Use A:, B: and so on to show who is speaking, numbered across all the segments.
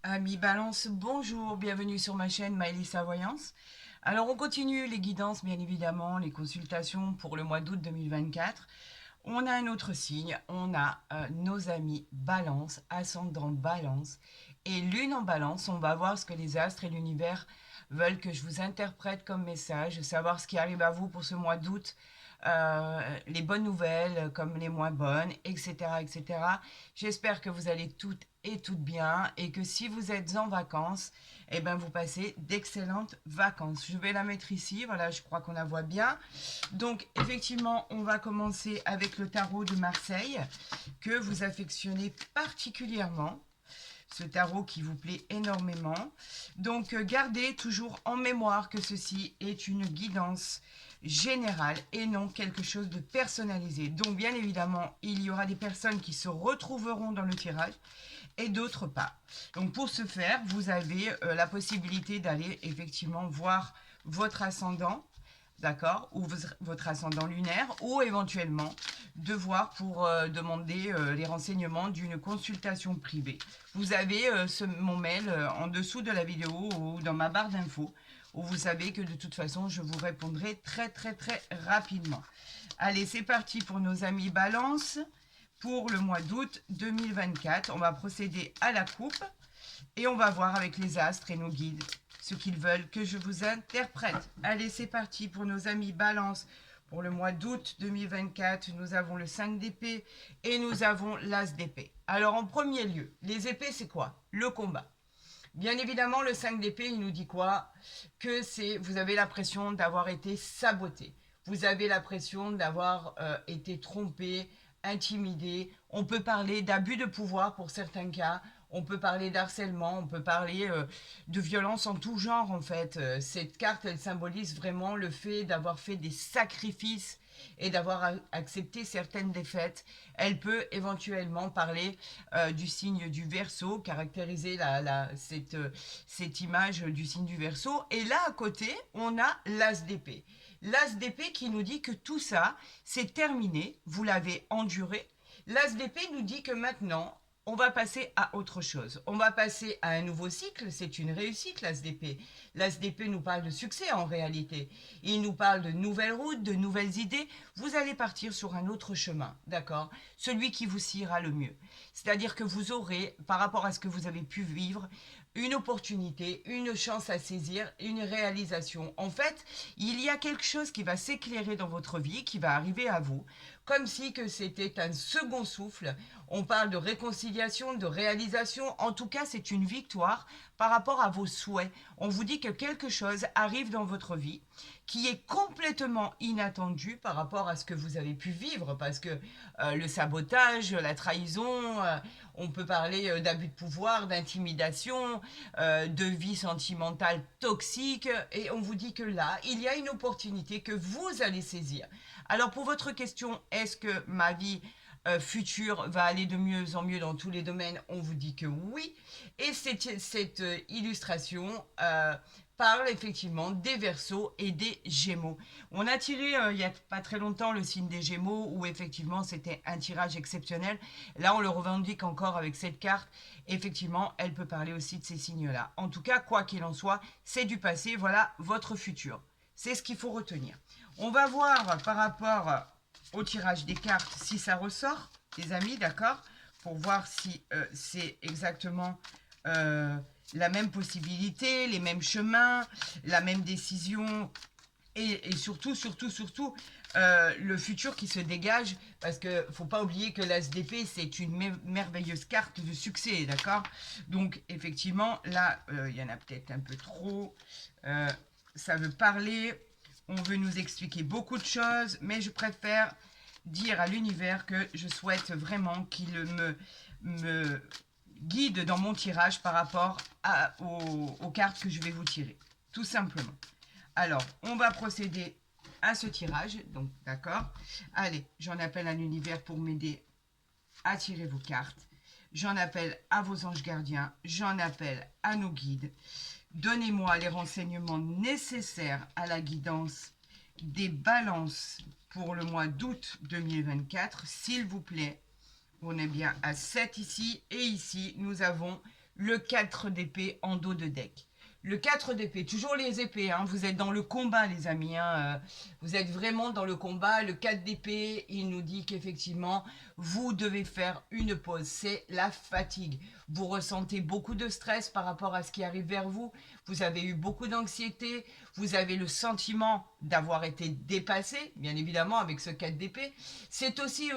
A: Amis Balance, bonjour, bienvenue sur ma chaîne Maëlys Voyance. Alors on continue les guidances bien évidemment, les consultations pour le mois d'août 2024. On a un autre signe, on a nos amis Balance, ascendant Balance et Lune en Balance. On va voir ce que les astres et l'univers veulent que je vous interprète comme message, savoir ce qui arrive à vous pour ce mois d'août, les bonnes nouvelles comme les moins bonnes, etc. etc. J'espère que vous allez toutes et toutes bien et que si vous êtes en vacances, eh ben vous passez d'excellentes vacances. Je vais la mettre ici, voilà, je crois qu'on la voit bien. Donc effectivement, on va commencer avec le tarot de Marseille que vous affectionnez particulièrement, ce tarot qui vous plaît énormément. Donc gardez toujours en mémoire que ceci est une guidance générale et non quelque chose de personnalisé. Donc bien évidemment, il y aura des personnes qui se retrouveront dans le tirage et d'autres pas. Donc pour ce faire, vous avez la possibilité d'aller effectivement voir votre ascendant, d'accord, ou votre ascendant lunaire, ou éventuellement de voir pour demander les renseignements d'une consultation privée. Vous avez mon mail en dessous de la vidéo ou dans ma barre d'infos, où vous savez que de toute façon, je vous répondrai très très très rapidement. Allez, c'est parti pour nos amis Balance. Pour le mois d'août 2024, on va procéder à la coupe et on va voir avec les astres et nos guides ce qu'ils veulent que je vous interprète. Allez, c'est parti pour nos amis Balance. Pour le mois d'août 2024, nous avons le 5 d'épée et nous avons l'as d'épée. Alors, en premier lieu, les épées, c'est quoi? Le combat. Bien évidemment, le 5 d'épée, il nous dit quoi? Que c'est, vous avez l'impression d'avoir été saboté. Vous avez l'impression d'avoir été trompé, intimidé. On peut parler d'abus de pouvoir pour certains cas. On peut parler d'harcèlement, on peut parler de violence en tout genre en fait. Cette carte, elle symbolise vraiment le fait d'avoir fait des sacrifices et d'avoir accepté certaines défaites. Elle peut éventuellement parler du signe du Verseau, caractériser cette image du signe du Verseau. Et là, à côté, on a l'as d'épée. L'as d'épée qui nous dit que tout ça, c'est terminé, vous l'avez enduré. L'as d'épée nous dit que maintenant, on va passer à autre chose. On va passer à un nouveau cycle. C'est une réussite, l'As d'épée. L'As d'épée nous parle de succès en réalité. Il nous parle de nouvelles routes, de nouvelles idées. Vous allez partir sur un autre chemin, d'accord? Celui qui vous siera le mieux. C'est-à-dire que vous aurez, par rapport à ce que vous avez pu vivre, une opportunité, une chance à saisir, une réalisation. En fait, il y a quelque chose qui va s'éclairer dans votre vie, qui va arriver à vous, comme si que c'était un second souffle. On parle de réconciliation, de réalisation. En tout cas, c'est une victoire par rapport à vos souhaits. On vous dit que quelque chose arrive dans votre vie qui est complètement inattendu par rapport à ce que vous avez pu vivre, parce que le sabotage, la trahison, on peut parler d'abus de pouvoir, d'intimidation, de vie sentimentale toxique, et on vous dit que là, il y a une opportunité que vous allez saisir. Alors pour votre question, est-ce que ma vie future va aller de mieux en mieux dans tous les domaines? On vous dit que oui. Et cette illustration parle effectivement des Verseaux et des Gémeaux. On a tiré il n'y a pas très longtemps le signe des Gémeaux où effectivement c'était un tirage exceptionnel. Là on le revendique encore avec cette carte. Effectivement elle peut parler aussi de ces signes-là. En tout cas quoi qu'il en soit c'est du passé, voilà votre futur. C'est ce qu'il faut retenir. On va voir par rapport au tirage des cartes si ça ressort, les amis, d'accord? Pour voir si c'est exactement la même possibilité, les mêmes chemins, la même décision et surtout, surtout, le futur qui se dégage, parce qu'il ne faut pas oublier que l'ASDP, c'est une merveilleuse carte de succès, d'accord? Donc, effectivement, là, il y en a peut-être un peu trop. Ça veut parler, on veut nous expliquer beaucoup de choses, mais je préfère dire à l'univers que je souhaite vraiment qu'il me guide dans mon tirage par rapport aux cartes que je vais vous tirer, tout simplement. Alors, on va procéder à ce tirage, donc d'accord. Allez, j'en appelle à l'univers pour m'aider à tirer vos cartes. J'en appelle à vos anges gardiens, j'en appelle à nos guides. Donnez-moi les renseignements nécessaires à la guidance des balances pour le mois d'août 2024, s'il vous plaît. On est bien à 7 ici, et ici, nous avons le 4 d'épée en dos de deck. Le 4 d'épée, toujours les épées, hein, vous êtes dans le combat les amis, hein, vous êtes vraiment dans le combat. Le 4 d'épée, il nous dit qu'effectivement, vous devez faire une pause, c'est la fatigue. Vous ressentez beaucoup de stress par rapport à ce qui arrive vers vous, vous avez eu beaucoup d'anxiété, vous avez le sentiment d'avoir été dépassé, bien évidemment, avec ce 4 d'épée. C'est aussi,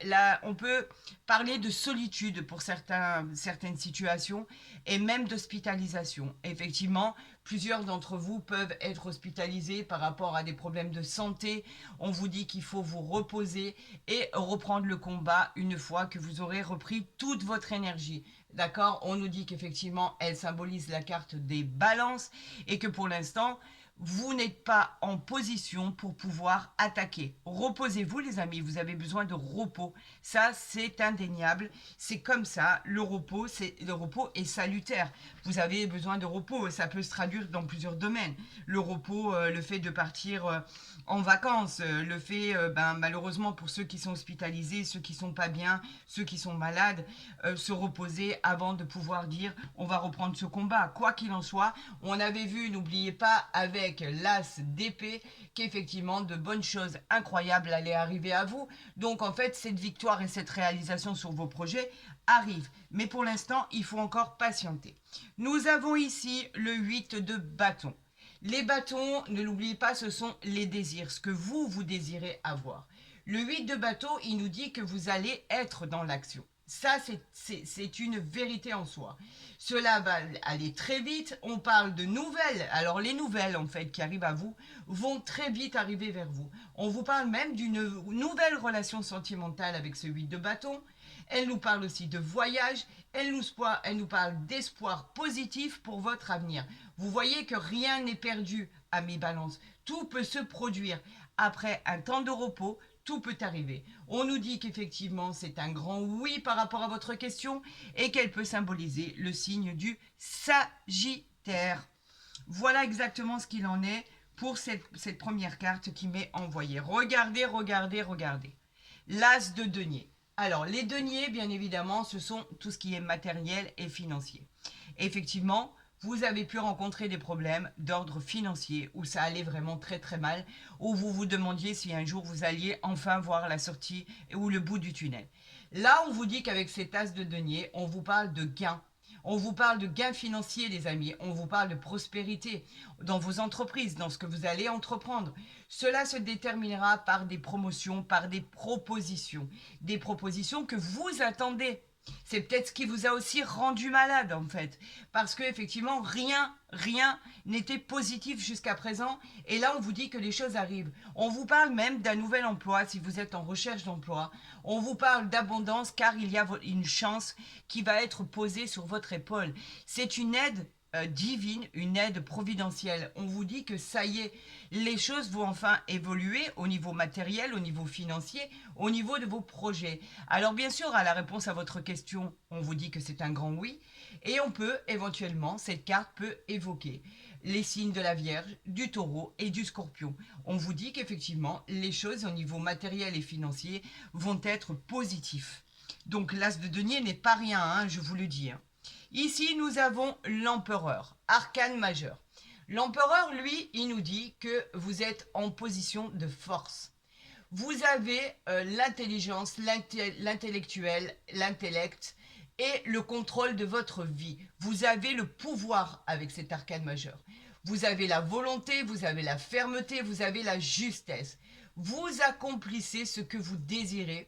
A: là, on peut parler de solitude pour certaines situations et même d'hospitalisation. Effectivement, plusieurs d'entre vous peuvent être hospitalisés par rapport à des problèmes de santé. On vous dit qu'il faut vous reposer et reprendre le combat une fois que vous aurez repris toute votre énergie. D'accord? On nous dit qu'effectivement, elle symbolise la carte des balances et que pour l'instant, vous n'êtes pas en position pour pouvoir attaquer. Reposez-vous les amis, vous avez besoin de repos. Ça, c'est indéniable. C'est comme ça, le repos est salutaire. Vous avez besoin de repos, ça peut se traduire dans plusieurs domaines. Le repos, le fait de partir en vacances, le fait, malheureusement pour ceux qui sont hospitalisés, ceux qui sont pas bien, ceux qui sont malades, se reposer avant de pouvoir dire on va reprendre ce combat. Quoi qu'il en soit, on avait vu, n'oubliez pas, avec l'as d'épée, qu'effectivement de bonnes choses incroyables allaient arriver à vous. Donc en fait, cette victoire et cette réalisation sur vos projets arrivent. Mais pour l'instant, il faut encore patienter. Nous avons ici le 8 de bâton. Les bâtons, ne l'oubliez pas, ce sont les désirs, ce que vous désirez avoir. Le 8 de bâton, il nous dit que vous allez être dans l'action. Ça, c'est une vérité en soi. Cela va aller très vite. On parle de nouvelles. Alors, les nouvelles, en fait, qui arrivent à vous, vont très vite arriver vers vous. On vous parle même d'une nouvelle relation sentimentale avec ce 8 de bâton. Elle nous parle aussi de voyage. Elle nous parle d'espoir positif pour votre avenir. Vous voyez que rien n'est perdu à mes balances. Tout peut se produire. Après un temps de repos, tout peut arriver. On nous dit qu'effectivement, c'est un grand oui par rapport à votre question et qu'elle peut symboliser le signe du Sagittaire. Voilà exactement ce qu'il en est pour cette première carte qui m'est envoyée. Regardez, regardez, regardez. L'as de denier. Alors, les deniers, bien évidemment, ce sont tout ce qui est matériel et financier. Effectivement, vous avez pu rencontrer des problèmes d'ordre financier où ça allait vraiment très très mal, où vous vous demandiez si un jour vous alliez enfin voir la sortie ou le bout du tunnel. Là, on vous dit qu'avec cet as de denier, on vous parle de gains. On vous parle de gains financiers, les amis. On vous parle de prospérité dans vos entreprises, dans ce que vous allez entreprendre. Cela se déterminera par des promotions, par des propositions. Des propositions que vous attendez. C'est peut-être ce qui vous a aussi rendu malade en fait. Parce que effectivement, rien n'était positif jusqu'à présent. Et là, on vous dit que les choses arrivent. On vous parle même d'un nouvel emploi si vous êtes en recherche d'emploi. On vous parle d'abondance car il y a une chance qui va être posée sur votre épaule. C'est une aide divine, une aide providentielle. On vous dit que ça y est, les choses vont enfin évoluer au niveau matériel, au niveau financier, au niveau de vos projets. Alors bien sûr, à la réponse à votre question, on vous dit que c'est un grand oui. Et on peut éventuellement, cette carte peut évoquer les signes de la Vierge, du Taureau et du Scorpion. On vous dit qu'effectivement, les choses au niveau matériel et financier vont être positifs. Donc l'as de denier n'est pas rien, hein, je vous le dis. Hein. Ici, nous avons l'empereur, arcane majeur. L'empereur, lui, il nous dit que vous êtes en position de force. Vous avez l'intelligence, l'intellectuel, l'intellect et le contrôle de votre vie. Vous avez le pouvoir avec cet arcane majeur. Vous avez la volonté, vous avez la fermeté, vous avez la justesse. Vous accomplissez ce que vous désirez.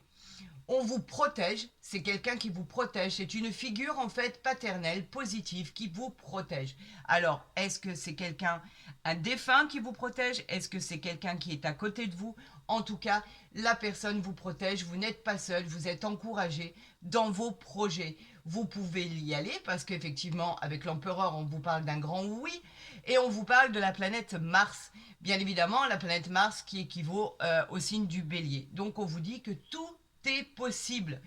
A: On vous protège, c'est quelqu'un qui vous protège, c'est une figure en fait paternelle, positive, qui vous protège. Alors, est-ce que c'est quelqu'un, un défunt qui vous protège? Est-ce que c'est quelqu'un qui est à côté de vous? En tout cas, la personne vous protège, vous n'êtes pas seul, vous êtes encouragé dans vos projets. Vous pouvez y aller parce qu'effectivement, avec l'empereur, on vous parle d'un grand oui et on vous parle de la planète Mars. Bien évidemment, la planète Mars qui équivaut au signe du Bélier. Donc, on vous dit que tout est possible.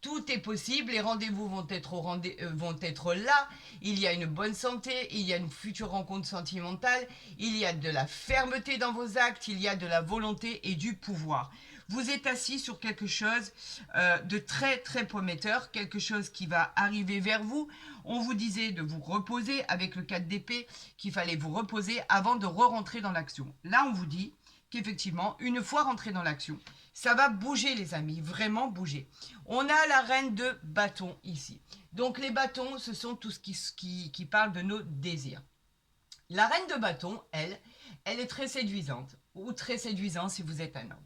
A: Tout est possible, les rendez-vous vont être là, il y a une bonne santé, il y a une future rencontre sentimentale, il y a de la fermeté dans vos actes, il y a de la volonté et du pouvoir. Vous êtes assis sur quelque chose de très très prometteur, quelque chose qui va arriver vers vous. On vous disait de vous reposer avec le 4 d'épée, qu'il fallait vous reposer avant de re-rentrer dans l'action. Là, on vous dit qu'effectivement, une fois rentré dans l'action, ça va bouger les amis, vraiment bouger. On a la reine de bâton ici. Donc les bâtons, ce sont tout ce qui parle de nos désirs. La reine de bâton, elle est très séduisante, ou très séduisant si vous êtes un homme.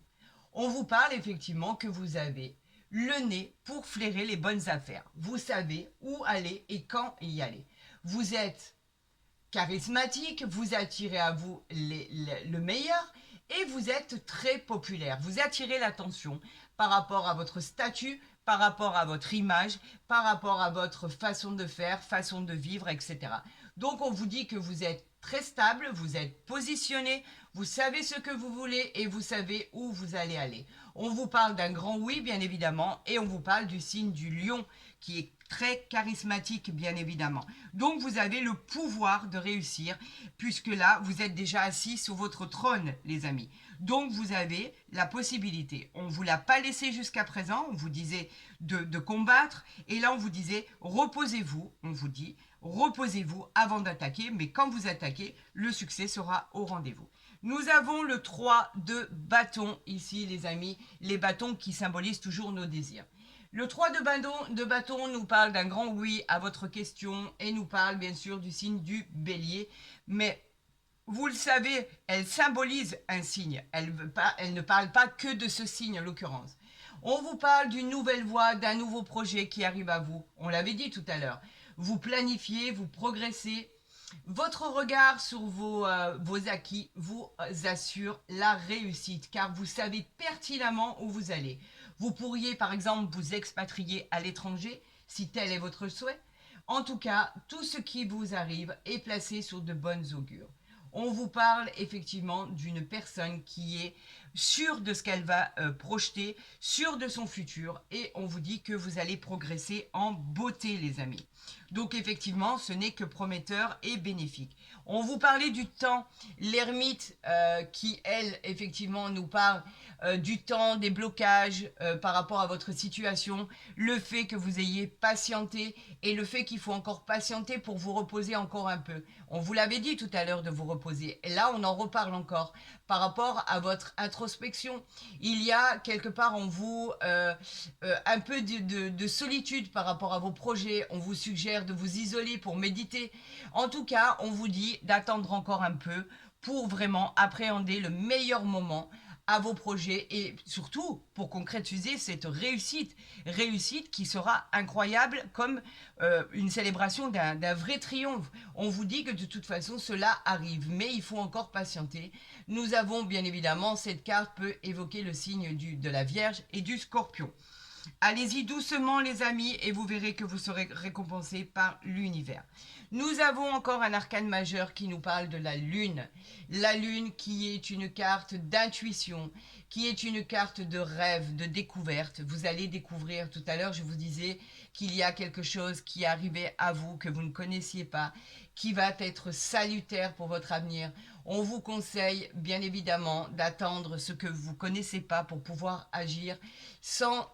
A: On vous parle effectivement que vous avez le nez pour flairer les bonnes affaires. Vous savez où aller et quand y aller. Vous êtes charismatique, vous attirez à vous le meilleur et vous êtes très populaire. Vous attirez l'attention par rapport à votre statut, par rapport à votre image, par rapport à votre façon de faire, façon de vivre, etc. Donc on vous dit que vous êtes très stable, vous êtes positionné, vous savez ce que vous voulez et vous savez où vous allez aller. On vous parle d'un grand oui, bien évidemment, et on vous parle du signe du lion, qui est très charismatique, bien évidemment. Donc, vous avez le pouvoir de réussir, puisque là, vous êtes déjà assis sur votre trône, les amis. Donc, vous avez la possibilité. On ne vous l'a pas laissé jusqu'à présent, on vous disait de combattre, et là, on vous disait, reposez-vous, on vous dit, reposez-vous avant d'attaquer, mais quand vous attaquez, le succès sera au rendez-vous. Nous avons le 3 de bâton ici, les amis, les bâtons qui symbolisent toujours nos désirs. Le 3 de bâton nous parle d'un grand oui à votre question et nous parle bien sûr du signe du bélier. Mais vous le savez, elle symbolise un signe. Elle ne parle pas que de ce signe en l'occurrence. On vous parle d'une nouvelle voie, d'un nouveau projet qui arrive à vous. On l'avait dit tout à l'heure. Vous planifiez, vous progressez. Votre regard sur vos acquis vous assure la réussite car vous savez pertinemment où vous allez. Vous pourriez par exemple vous expatrier à l'étranger si tel est votre souhait. En tout cas, tout ce qui vous arrive est placé sur de bonnes augures. On vous parle effectivement d'une personne qui est sûre de ce qu'elle va projeter, sûre de son futur et on vous dit que vous allez progresser en beauté les amis. Donc effectivement, ce n'est que prometteur et bénéfique. On vous parlait du temps, l'ermite qui, elle, effectivement, nous parle du temps, des blocages par rapport à votre situation, le fait que vous ayez patienté et le fait qu'il faut encore patienter pour vous reposer encore un peu. On vous l'avait dit tout à l'heure de vous reposer. Et là, on en reparle encore par rapport à votre introspection. Il y a quelque part en vous un peu de solitude par rapport à vos projets. On vous suggère de vous isoler pour méditer. En tout cas, on vous dit d'attendre encore un peu pour vraiment appréhender le meilleur moment à vos projets et surtout pour concrétiser cette réussite qui sera incroyable comme une célébration d'un vrai triomphe. On vous dit que de toute façon cela arrive, mais il faut encore patienter. Nous avons bien évidemment, cette carte peut évoquer le signe de la Vierge et du Scorpion. Allez-y doucement les amis et vous verrez que vous serez récompensés par l'univers. Nous avons encore un arcane majeur qui nous parle de la lune. La lune qui est une carte d'intuition, qui est une carte de rêve, de découverte. Vous allez découvrir, tout à l'heure je vous disais qu'il y a quelque chose qui est arrivé à vous que vous ne connaissiez pas, qui va être salutaire pour votre avenir. On vous conseille bien évidemment d'attendre ce que vous ne connaissez pas pour pouvoir agir sans...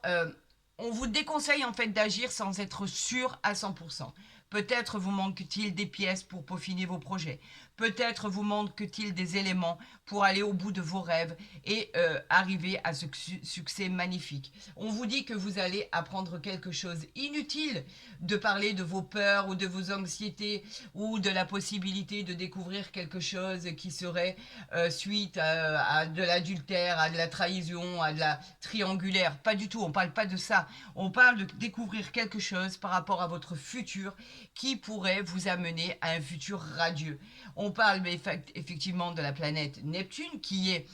A: on vous déconseille en fait d'agir sans être sûr à 100%. Peut-être vous manque-t-il des pièces pour peaufiner vos projets. Peut-être vous manque-t-il des éléments pour aller au bout de vos rêves et arriver à ce succès magnifique. On vous dit que vous allez apprendre quelque chose. Inutile de parler de vos peurs ou de vos anxiétés ou de la possibilité de découvrir quelque chose qui serait suite à de l'adultère, à de la trahison, à de la triangulaire. Pas du tout, on ne parle pas de ça. On parle de découvrir quelque chose par rapport à votre futur qui pourrait vous amener à un futur radieux. On parle effectivement de la planète Neptune qui est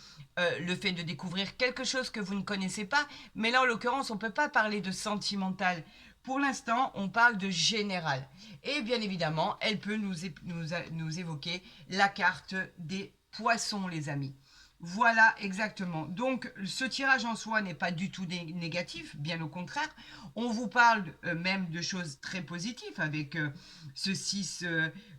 A: le fait de découvrir quelque chose que vous ne connaissez pas, mais là en l'occurrence on ne peut pas parler de sentimental. Pour l'instant, on parle de général. Et bien évidemment, elle peut nous évoquer la carte des poissons, les amis. Voilà, exactement. Donc, ce tirage en soi n'est pas du tout négatif, bien au contraire. On vous parle même de choses très positives avec ce 6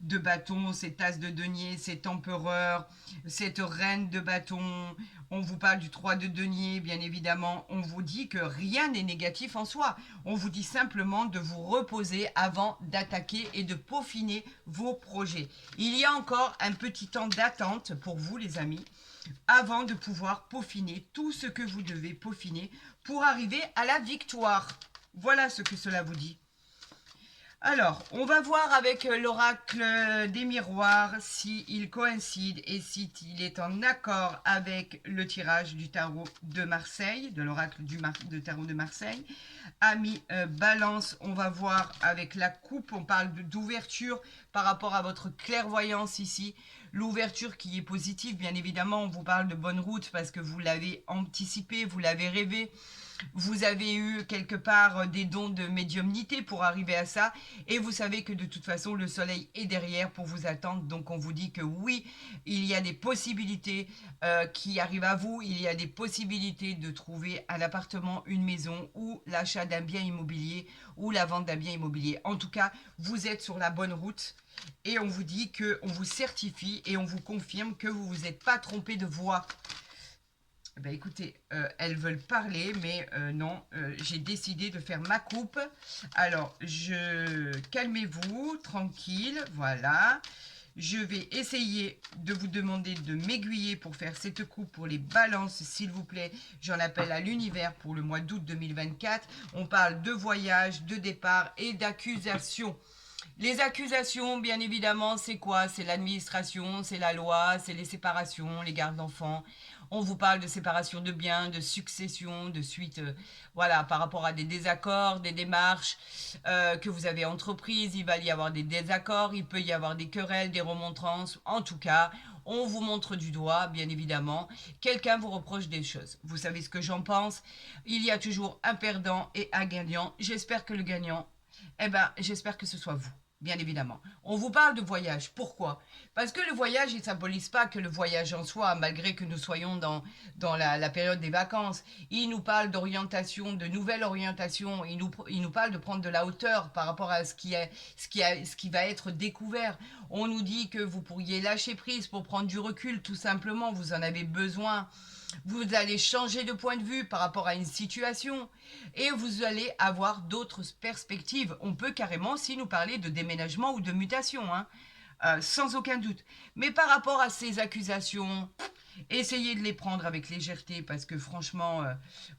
A: de bâton, cette as de denier, cet empereur, cette reine de bâton. On vous parle du 3 de denier, bien évidemment. On vous dit que rien n'est négatif en soi. On vous dit simplement de vous reposer avant d'attaquer et de peaufiner vos projets. Il y a encore un petit temps d'attente pour vous, les amis, avant de pouvoir peaufiner tout ce que vous devez peaufiner pour arriver à la victoire. Voilà ce que cela vous dit. Alors, on va voir avec l'oracle des miroirs s'il coïncide et s'il est en accord avec le tirage du tarot de Marseille, de l'oracle de tarot de Marseille. Amis Balance, on va voir avec la coupe, on parle d'ouverture par rapport à votre clairvoyance ici. L'ouverture qui est positive, bien évidemment, on vous parle de bonne route parce que vous l'avez anticipé, vous l'avez rêvé. Vous avez eu quelque part des dons de médiumnité pour arriver à ça. Et vous savez que de toute façon, le soleil est derrière pour vous attendre. Donc on vous dit que oui, il y a des possibilités qui arrivent à vous. Il y a des possibilités de trouver un appartement, une maison ou l'achat d'un bien immobilier ou la vente d'un bien immobilier. En tout cas, vous êtes sur la bonne route. Et on vous dit qu'on vous certifie et on vous confirme que vous ne vous êtes pas trompé de voie. Ben écoutez, elles veulent parler, mais non, j'ai décidé de faire ma coupe. Alors, calmez-vous, tranquille, voilà. Je vais essayer de vous demander de m'aiguiller pour faire cette coupe pour les balances, s'il vous plaît. J'en appelle à l'univers pour le mois d'août 2024. On parle de voyage, de départ et d'accusation. Les accusations, bien évidemment, c'est quoi? C'est l'administration, c'est la loi, c'est les séparations, les gardes d'enfants. On vous parle de séparation de biens, de succession, de suite, voilà, par rapport à des désaccords, des démarches que vous avez entreprises. Il va y avoir des désaccords, il peut y avoir des querelles, des remontrances. En tout cas, on vous montre du doigt, bien évidemment. Quelqu'un vous reproche des choses. Vous savez ce que j'en pense. Il y a toujours un perdant et un gagnant. J'espère que le gagnant, j'espère que ce soit vous. Bien évidemment. On vous parle de voyage. Pourquoi? Parce que le voyage, il ne symbolise pas que le voyage en soi, malgré que nous soyons dans la période des vacances. Il nous parle d'orientation, de nouvelle orientation. Il nous parle de prendre de la hauteur par rapport à ce qui va être découvert. On nous dit que vous pourriez lâcher prise pour prendre du recul, tout simplement. Vous en avez besoin. Vous allez changer de point de vue par rapport à une situation et vous allez avoir d'autres perspectives. On peut carrément aussi nous parler de déménagement ou de mutation, hein, sans aucun doute. Mais par rapport à ces accusations, essayez de les prendre avec légèreté parce que franchement,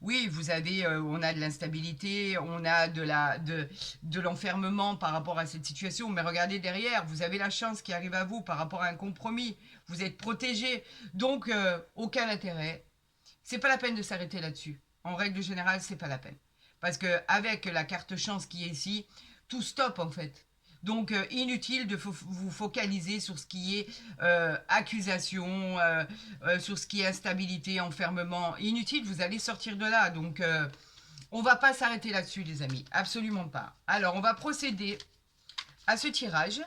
A: oui, on a de l'instabilité, on a de l'enfermement par rapport à cette situation. Mais regardez derrière, vous avez la chance qui arrive à vous par rapport à un compromis. Vous êtes protégé, donc aucun intérêt. C'est pas la peine de s'arrêter là-dessus. En règle générale, c'est pas la peine. Parce que avec la carte chance qui est ici, tout stop en fait. Donc inutile de vous focaliser sur ce qui est accusation, sur ce qui est instabilité, enfermement. Inutile, vous allez sortir de là. Donc on va pas s'arrêter là-dessus, les amis. Absolument pas. Alors on va procéder à ce tirage.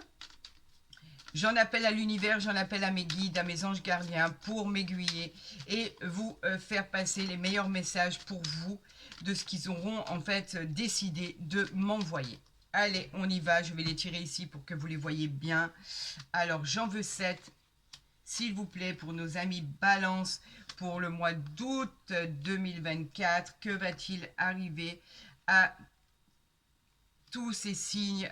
A: J'en appelle à l'univers, j'en appelle à mes guides, à mes anges gardiens pour m'aiguiller et vous faire passer les meilleurs messages pour vous de ce qu'ils auront en fait décidé de m'envoyer. Allez, on y va, je vais les tirer ici pour que vous les voyez bien. Alors, j'en veux 7, s'il vous plaît, pour nos amis Balance pour le mois d'août 2024. Que va-t-il arriver à tous ces signes?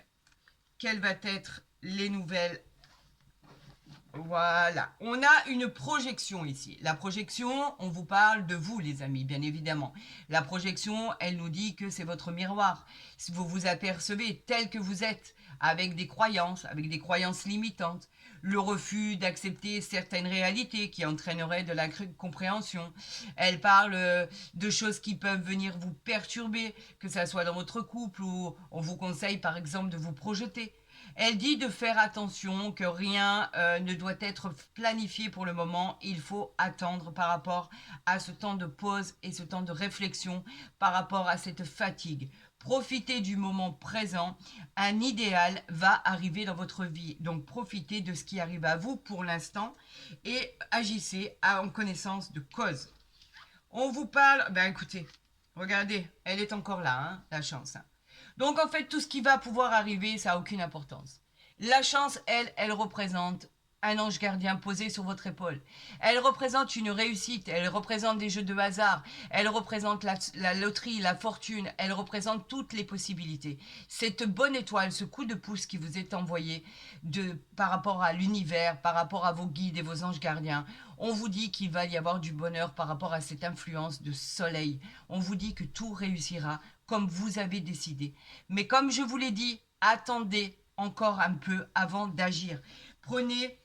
A: Quelles vont être les nouvelles? Voilà, on a une projection ici. La projection, on vous parle de vous, les amis, bien évidemment. La projection, elle nous dit que c'est votre miroir. Si vous vous apercevez tel que vous êtes, avec des croyances limitantes, le refus d'accepter certaines réalités qui entraîneraient de la compréhension. Elle parle de choses qui peuvent venir vous perturber, que ce soit dans votre couple ou on vous conseille par exemple de vous projeter. Elle dit de faire attention, que rien ne doit être planifié pour le moment. Il faut attendre par rapport à ce temps de pause et ce temps de réflexion, par rapport à cette fatigue. Profitez du moment présent. Un idéal va arriver dans votre vie. Donc profitez de ce qui arrive à vous pour l'instant et agissez en connaissance de cause. On vous parle... Ben écoutez, regardez, elle est encore là, hein, la chance. Hein. Donc en fait, tout ce qui va pouvoir arriver, ça n'a aucune importance. La chance, elle représente un ange gardien posé sur votre épaule. Elle représente une réussite, elle représente des jeux de hasard, elle représente la loterie, la fortune, elle représente toutes les possibilités. Cette bonne étoile, ce coup de pouce qui vous est envoyé par rapport à l'univers, par rapport à vos guides et vos anges gardiens, on vous dit qu'il va y avoir du bonheur par rapport à cette influence de soleil. On vous dit que tout réussira comme vous avez décidé. Mais comme je vous l'ai dit, attendez encore un peu avant d'agir. Prenez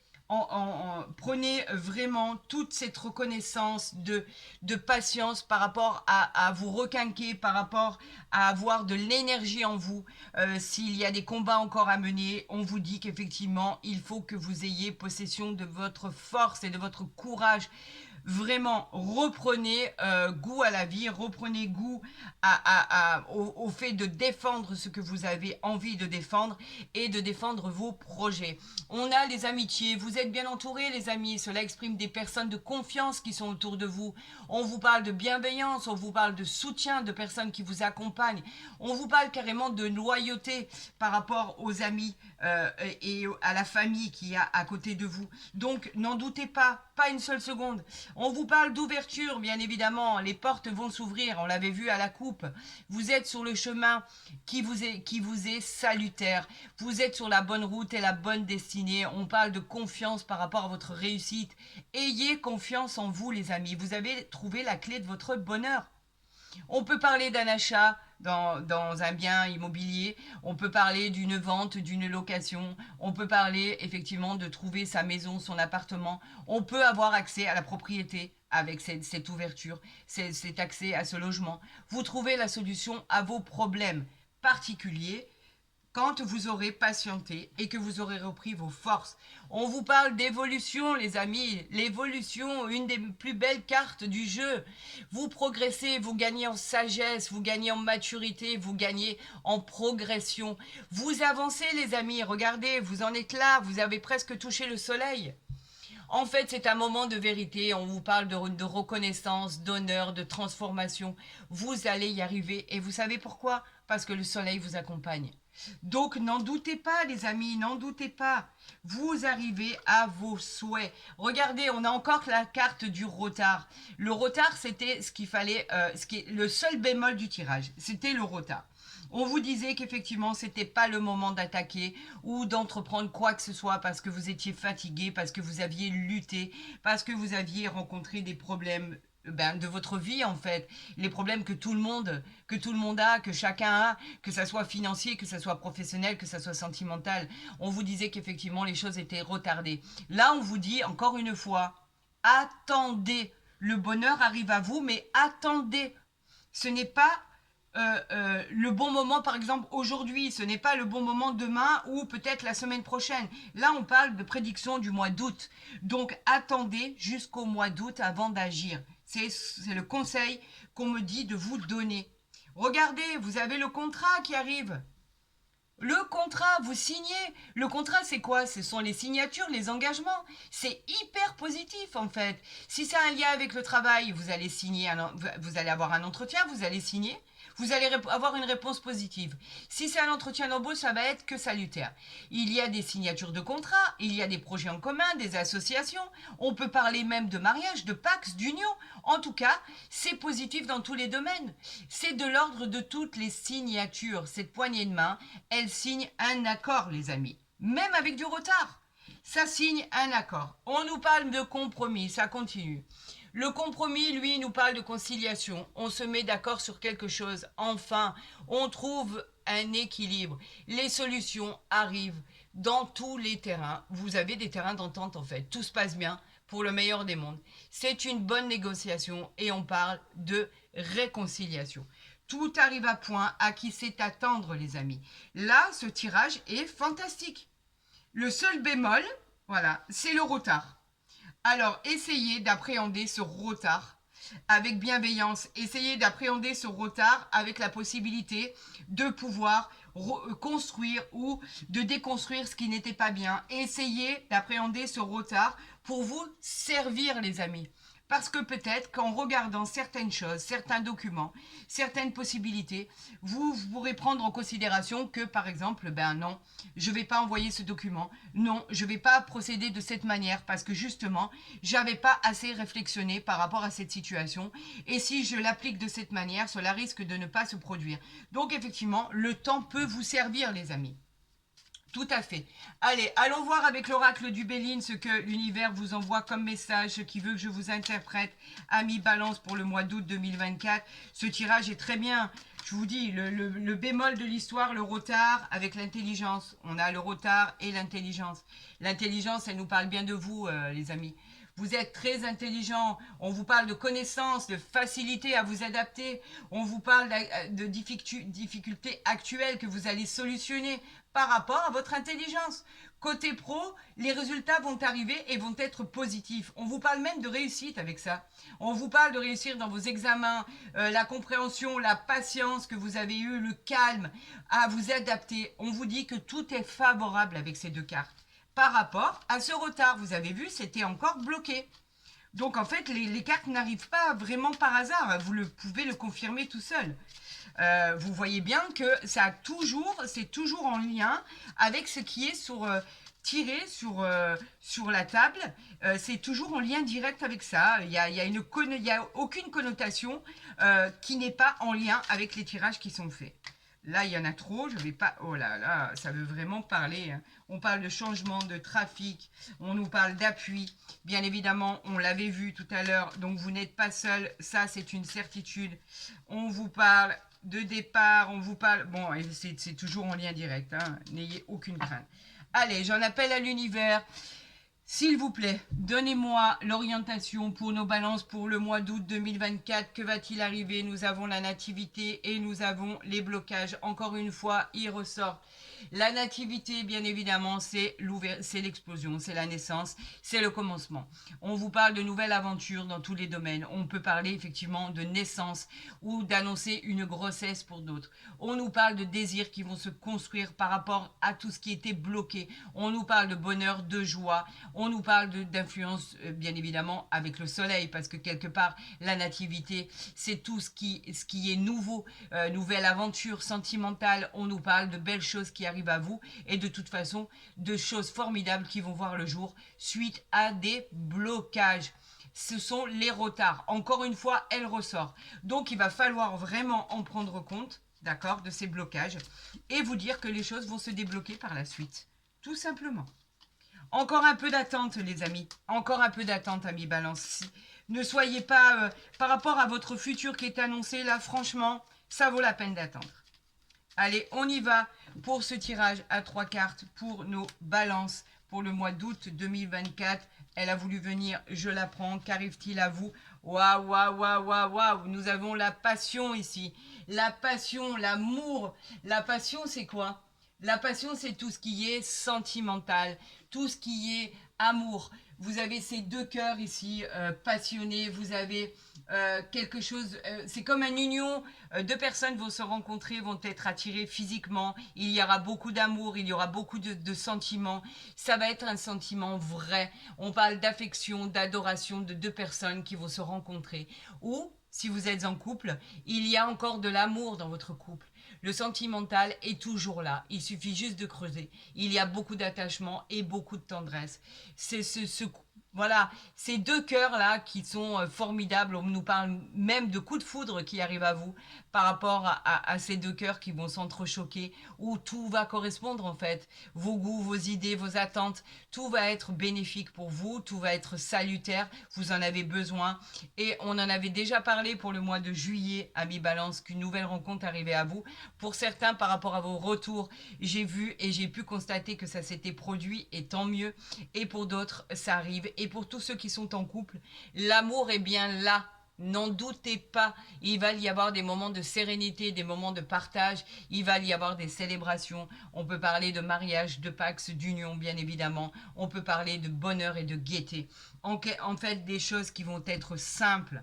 A: vraiment toute cette reconnaissance de patience par rapport à vous requinquer, par rapport à avoir de l'énergie en vous. S'il y a des combats encore à mener, on vous dit qu'effectivement, il faut que vous ayez possession de votre force et de votre courage. Vraiment, reprenez goût à la vie, reprenez goût au fait de défendre ce que vous avez envie de défendre et de défendre vos projets. On a les amitiés, vous êtes bien entourés les amis, cela exprime des personnes de confiance qui sont autour de vous. On vous parle de bienveillance, on vous parle de soutien, de personnes qui vous accompagnent. On vous parle carrément de loyauté par rapport aux amis et à la famille qui est à côté de vous. Donc n'en doutez pas une seule seconde. On vous parle d'ouverture, bien évidemment. Les portes vont s'ouvrir, on l'avait vu à la coupe. Vous êtes sur le chemin qui vous est salutaire. Vous êtes sur la bonne route et la bonne destinée. On parle de confiance par rapport à votre réussite. Ayez confiance en vous, les amis. Vous avez trouvé la clé de votre bonheur. On peut parler d'un achat dans un bien immobilier, on peut parler d'une vente, d'une location, on peut parler effectivement de trouver sa maison, son appartement, on peut avoir accès à la propriété avec cette ouverture, cet accès à ce logement. Vous trouvez la solution à vos problèmes particuliers quand vous aurez patienté et que vous aurez repris vos forces. On vous parle d'évolution, les amis. L'évolution, une des plus belles cartes du jeu. Vous progressez, vous gagnez en sagesse, vous gagnez en maturité, vous gagnez en progression. Vous avancez, les amis. Regardez, vous en êtes là, vous avez presque touché le soleil. En fait, c'est un moment de vérité. On vous parle de reconnaissance, d'honneur, de transformation. Vous allez y arriver. Et vous savez pourquoi? Parce que le soleil vous accompagne. Donc, n'en doutez pas, les amis, n'en doutez pas. Vous arrivez à vos souhaits. Regardez, on a encore la carte du retard. Le retard, c'était ce qu'il fallait, le seul bémol du tirage. C'était le retard. On vous disait qu'effectivement, c'était pas le moment d'attaquer ou d'entreprendre quoi que ce soit parce que vous étiez fatigué, parce que vous aviez lutté, parce que vous aviez rencontré des problèmes de votre vie en fait, les problèmes que tout le monde a, que chacun a, que ça soit financier, que ça soit professionnel, que ça soit sentimental. On vous disait qu'effectivement les choses étaient retardées. Là, on vous dit encore une fois, attendez. Le bonheur arrive à vous, mais attendez. Ce n'est pas le bon moment, par exemple, aujourd'hui. Ce n'est pas le bon moment demain ou peut-être la semaine prochaine. Là, on parle de prédiction du mois d'août. Donc, attendez jusqu'au mois d'août avant d'agir. C'est le conseil qu'on me dit de vous donner. Regardez, vous avez le contrat qui arrive. Le contrat, vous signez. Le contrat, c'est quoi? Ce sont les signatures, les engagements. C'est hyper positif, en fait. Si c'est un lien avec le travail, vous allez signer, vous allez avoir un entretien, vous allez signer. Vous allez avoir une réponse positive. Si c'est un entretien d'embauche, ça va être que salutaire. Il y a des signatures de contrats, il y a des projets en commun, des associations. On peut parler même de mariage, de pax, d'union. En tout cas, c'est positif dans tous les domaines. C'est de l'ordre de toutes les signatures. Cette poignée de main, elle signe un accord, les amis. Même avec du retard. Ça signe un accord. On nous parle de compromis, ça continue. Le compromis, lui, nous parle de conciliation. On se met d'accord sur quelque chose. Enfin, on trouve un équilibre. Les solutions arrivent dans tous les terrains. Vous avez des terrains d'entente, en fait. Tout se passe bien pour le meilleur des mondes. C'est une bonne négociation et on parle de réconciliation. Tout arrive à point, à qui sait attendre, les amis. Là, ce tirage est fantastique. Le seul bémol, voilà, c'est le retard. Alors, essayez d'appréhender ce retard avec bienveillance. Essayez d'appréhender ce retard avec la possibilité de pouvoir construire ou de déconstruire ce qui n'était pas bien. Essayez d'appréhender ce retard pour vous servir, les amis. Parce que peut-être qu'en regardant certaines choses, certains documents, certaines possibilités, vous pourrez prendre en considération que, par exemple, ben non, je ne vais pas envoyer ce document, non, je ne vais pas procéder de cette manière parce que justement, j'avais pas assez réflexionné par rapport à cette situation. Et si je l'applique de cette manière, cela risque de ne pas se produire. Donc effectivement, le temps peut vous servir, les amis. Tout à fait. Allez, allons voir avec l'oracle du Béline ce que l'univers vous envoie comme message, ce qui veut que je vous interprète, ami Balance, pour le mois d'août 2024. Ce tirage est très bien. Je vous dis, le bémol de l'histoire, le retard avec l'intelligence. On a le retard et l'intelligence. L'intelligence, elle nous parle bien de vous, les amis. Vous êtes très intelligent, on vous parle de connaissances, de facilité à vous adapter, on vous parle de difficultés actuelles que vous allez solutionner par rapport à votre intelligence. Côté pro, les résultats vont arriver et vont être positifs. On vous parle même de réussite avec ça. On vous parle de réussir dans vos examens, la compréhension, la patience que vous avez eue, le calme à vous adapter. On vous dit que tout est favorable avec ces deux cartes. Par rapport à ce retard, vous avez vu, c'était encore bloqué. Donc en fait, les cartes n'arrivent pas vraiment par hasard. Vous pouvez le confirmer tout seul. Vous voyez bien que c'est toujours en lien avec ce qui est tiré sur la table. C'est toujours en lien direct avec ça. Il y a aucune connotation qui n'est pas en lien avec les tirages qui sont faits. Là, il y en a trop, je vais pas... Oh là là, ça veut vraiment parler. Hein. On parle de changement, de trafic, on nous parle d'appui. Bien évidemment, on l'avait vu tout à l'heure, donc vous n'êtes pas seul, ça c'est une certitude. On vous parle de départ, on vous parle... Bon, c'est toujours en lien direct, hein. N'ayez aucune crainte. Allez, j'en appelle à l'univers. S'il vous plaît, donnez-moi l'orientation pour nos balances pour le mois d'août 2024. Que va-t-il arriver? Nous avons la nativité et nous avons les blocages. Encore une fois, il ressort. La nativité, bien évidemment, c'est l'explosion, c'est la naissance, c'est le commencement. On vous parle de nouvelles aventures dans tous les domaines. On peut parler effectivement de naissance ou d'annoncer une grossesse pour d'autres. On nous parle de désirs qui vont se construire par rapport à tout ce qui était bloqué. On nous parle de bonheur, de joie. On nous parle d'influence, bien évidemment, avec le soleil, parce que quelque part, la nativité, c'est tout ce qui est nouveau, nouvelle aventure sentimentale. On nous parle de belles choses qui arrivent à vous et de toute façon, de choses formidables qui vont voir le jour suite à des blocages. Ce sont les retards. Encore une fois, elle ressort. Donc, il va falloir vraiment en prendre compte, d'accord, de ces blocages et vous dire que les choses vont se débloquer par la suite. Tout simplement. Encore un peu d'attente, les amis. Encore un peu d'attente, amis Balance. Ne soyez pas... par rapport à votre futur qui est annoncé, là, franchement, ça vaut la peine d'attendre. Allez, on y va pour ce tirage à 3 cartes pour nos balances pour le mois d'août 2024. Elle a voulu venir, je la prends. Qu'arrive-t-il à vous? Waouh, waouh, waouh, waouh, waouh. Nous avons la passion ici. La passion, l'amour. La passion, c'est quoi? La passion, c'est tout ce qui est sentimental, tout ce qui est amour. Vous avez ces deux cœurs ici, passionnés. Vous avez quelque chose, c'est comme une union. Deux personnes vont se rencontrer, vont être attirées physiquement. Il y aura beaucoup d'amour, il y aura beaucoup de sentiments. Ça va être un sentiment vrai. On parle d'affection, d'adoration de deux personnes qui vont se rencontrer. Ou, si vous êtes en couple, il y a encore de l'amour dans votre couple. Le sentimental est toujours là. Il suffit juste de creuser. Il y a beaucoup d'attachement et beaucoup de tendresse. C'est voilà, ces deux cœurs-là qui sont formidables. On nous parle même de coups de foudre qui arrivent à vous par rapport à ces deux cœurs qui vont s'entrechoquer, où tout va correspondre en fait. Vos goûts, vos idées, vos attentes, tout va être bénéfique pour vous, tout va être salutaire. Vous en avez besoin. Et on en avait déjà parlé pour le mois de juillet, amis Balance, qu'une nouvelle rencontre arrivait à vous. Pour certains, par rapport à vos retours, j'ai vu et j'ai pu constater que ça s'était produit et tant mieux. Et pour d'autres, ça arrive. Et pour tous ceux qui sont en couple, l'amour est bien là. N'en doutez pas, il va y avoir des moments de sérénité, des moments de partage, il va y avoir des célébrations. On peut parler de mariage, de pax, d'union, bien évidemment. On peut parler de bonheur et de gaieté. En fait, des choses qui vont être simples,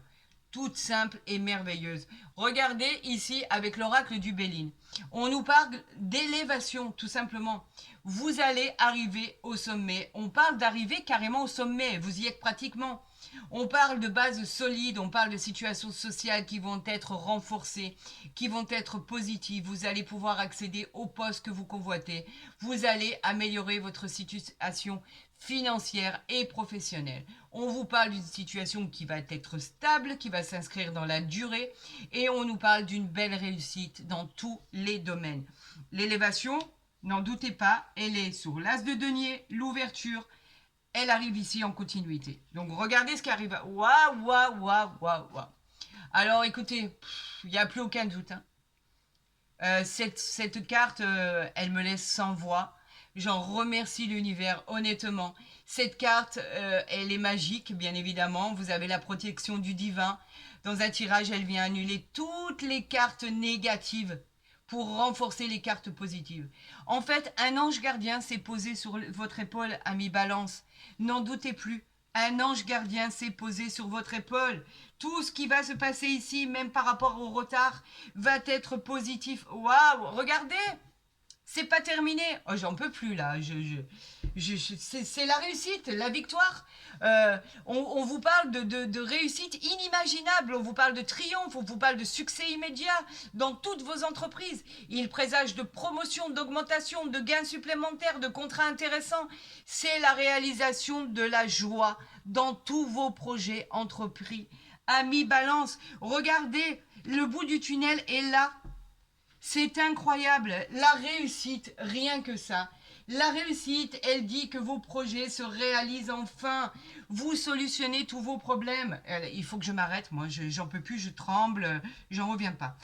A: toute simple et merveilleuse. Regardez ici avec l'oracle du Béline. On nous parle d'élévation, tout simplement. Vous allez arriver au sommet. On parle d'arriver carrément au sommet. Vous y êtes pratiquement. On parle de bases solides, on parle de situations sociales qui vont être renforcées, qui vont être positives. Vous allez pouvoir accéder au poste que vous convoitez. Vous allez améliorer votre situation financière et professionnelle. On vous parle d'une situation qui va être stable, qui va s'inscrire dans la durée et on nous parle d'une belle réussite dans tous les domaines. L'élévation, n'en doutez pas, elle est sur l'as de denier, l'ouverture. Elle arrive ici en continuité. Donc regardez ce qui arrive. Waouh, waouh, waouh, waouh, waouh. Alors écoutez, il n'y a plus aucun doute. Hein. Cette carte, elle me laisse sans voix. J'en remercie l'univers, honnêtement. Cette carte, elle est magique, bien évidemment. Vous avez la protection du divin. Dans un tirage, elle vient annuler toutes les cartes négatives pour renforcer les cartes positives. En fait, un ange gardien s'est posé sur votre épaule, ami Balance. N'en doutez plus. Un ange gardien s'est posé sur votre épaule. Tout ce qui va se passer ici, même par rapport au retard, va être positif. Waouh, regardez! C'est pas terminé. Oh, j'en peux plus là. C'est la réussite, la victoire. On vous parle de réussite inimaginable. On vous parle de triomphe. On vous parle de succès immédiat dans toutes vos entreprises. Il présage de promotion, d'augmentation, de gains supplémentaires, de contrats intéressants. C'est la réalisation de la joie dans tous vos projets entrepris. Amis Balance, regardez, le bout du tunnel est là. C'est incroyable, la réussite, rien que ça. La réussite, elle dit que vos projets se réalisent enfin. Vous solutionnez tous vos problèmes. Il faut que je m'arrête, moi, j'en peux plus, je tremble, j'en reviens pas.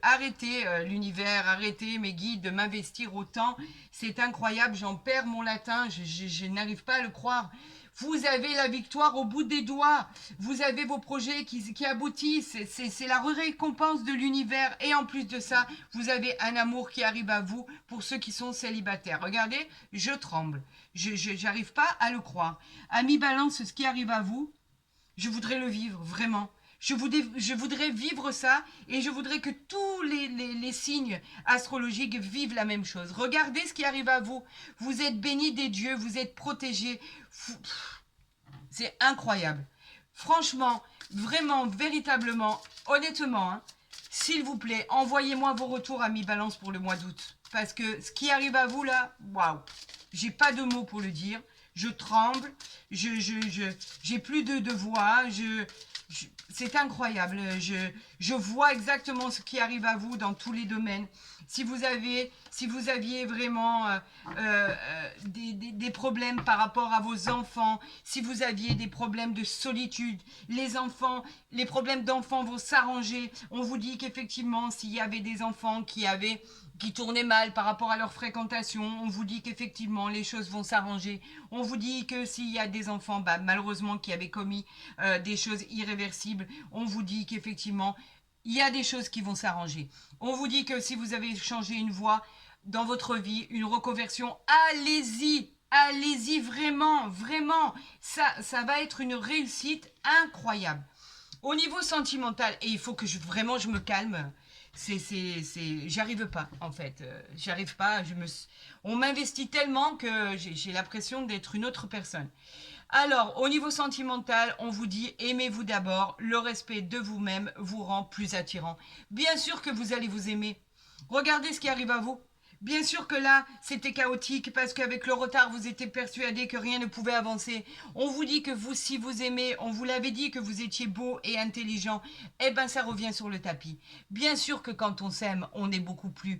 A: Arrêtez l'univers, arrêtez mes guides de m'investir autant. C'est incroyable, j'en perds mon latin, je n'arrive pas à le croire. Vous avez la victoire au bout des doigts. Vous avez vos projets qui aboutissent. C'est la récompense de l'univers. Et en plus de ça, vous avez un amour qui arrive à vous pour ceux qui sont célibataires. Regardez, je tremble. Je n'arrive pas à le croire. Ami Balance, ce qui arrive à vous, je voudrais le vivre, vraiment. Je voudrais vivre ça et je voudrais que tous les signes astrologiques vivent la même chose. Regardez ce qui arrive à vous. Vous êtes bénis des dieux, vous êtes protégés. C'est incroyable. Franchement, vraiment, véritablement, honnêtement, hein, s'il vous plaît, envoyez-moi vos retours, amis Balance, pour le mois d'août. Parce que ce qui arrive à vous là, waouh, j'ai pas de mots pour le dire. Je tremble, j'ai plus de voix, c'est incroyable. Je vois exactement ce qui arrive à vous dans tous les domaines. Si vous aviez vraiment des problèmes par rapport à vos enfants, si vous aviez des problèmes de solitude, les problèmes d'enfants vont s'arranger. On vous dit qu'effectivement, s'il y avait des enfants qui tournaient mal par rapport à leur fréquentation, on vous dit qu'effectivement les choses vont s'arranger. On vous dit que s'il y a des enfants, malheureusement, qui avaient commis des choses irréversibles, on vous dit qu'effectivement il y a des choses qui vont s'arranger. On vous dit que si vous avez changé une voie dans votre vie, une reconversion, allez-y, allez-y vraiment, vraiment. Ça va être une réussite incroyable. Au niveau sentimental, et il faut que vraiment je me calme. J'arrive pas en fait, j'arrive pas, on m'investit tellement que j'ai l'impression d'être une autre personne. Alors, au niveau sentimental, on vous dit aimez-vous d'abord, le respect de vous-même vous rend plus attirant. Bien sûr que vous allez vous aimer. Regardez ce qui arrive à vous. Bien sûr que là, c'était chaotique parce qu'avec le retard, vous étiez persuadé que rien ne pouvait avancer. On vous dit que vous, si vous aimez, on vous l'avait dit que vous étiez beau et intelligent. Eh ben, ça revient sur le tapis. Bien sûr que quand on s'aime, on est beaucoup plus,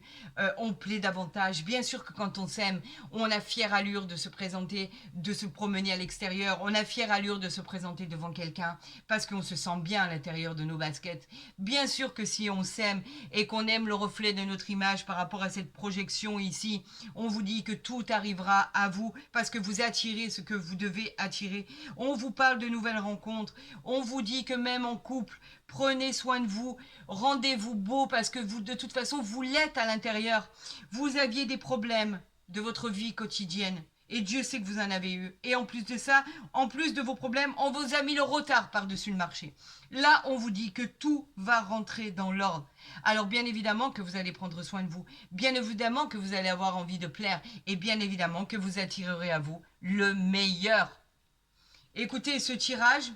A: on plaît davantage. Bien sûr que quand on s'aime, on a fière allure de se présenter, de se promener à l'extérieur. On a fière allure de se présenter devant quelqu'un parce qu'on se sent bien à l'intérieur de nos baskets. Bien sûr que si on s'aime et qu'on aime le reflet de notre image par rapport à cette projection ici, on vous dit que tout arrivera à vous parce que vous attirez ce que vous devez attirer. On vous parle de nouvelles rencontres. On vous dit que même en couple, prenez soin de vous, rendez-vous beau parce que vous, de toute façon, vous l'êtes à l'intérieur. Vous aviez des problèmes de votre vie quotidienne Et Dieu sait que vous en avez eu. Et en plus de ça, en plus de vos problèmes, on vous a mis le retard par-dessus le marché. Là, on vous dit que tout va rentrer dans l'ordre. Alors bien évidemment que vous allez prendre soin de vous. Bien évidemment que vous allez avoir envie de plaire. Et bien évidemment que vous attirerez à vous le meilleur. Écoutez, ce tirage,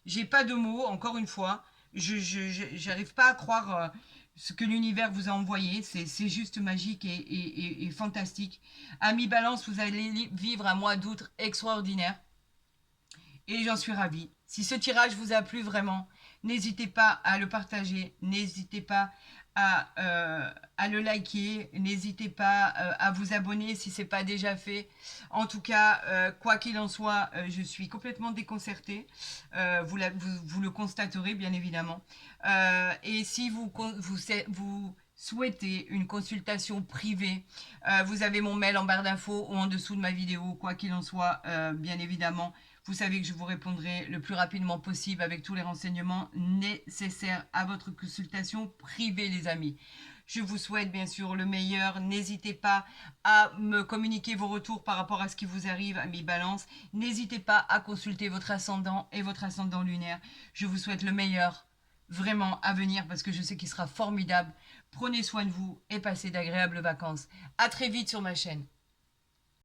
A: j'ai pas de mots, encore une fois. J'arrive pas à croire ce que l'univers vous a envoyé. C'est juste magique et fantastique. Amis Balance, vous allez vivre un mois d'août extraordinaire. Et j'en suis ravie. Si ce tirage vous a plu vraiment, n'hésitez pas à le partager. N'hésitez pas à le liker. N'hésitez pas à vous abonner si ce n'est pas déjà fait. En tout cas, quoi qu'il en soit, je suis complètement déconcertée. Vous le constaterez, bien évidemment. Et si vous souhaitez une consultation privée, vous avez mon mail en barre d'infos ou en dessous de ma vidéo. Quoi qu'il en soit, bien évidemment, vous savez que je vous répondrai le plus rapidement possible avec tous les renseignements nécessaires à votre consultation privée, les amis. Je vous souhaite bien sûr le meilleur. N'hésitez pas à me communiquer vos retours par rapport à ce qui vous arrive, amis Balance. N'hésitez pas à consulter votre ascendant et votre ascendant lunaire. Je vous souhaite le meilleur vraiment à venir parce que je sais qu'il sera formidable. Prenez soin de vous et passez d'agréables vacances. À très vite sur ma chaîne.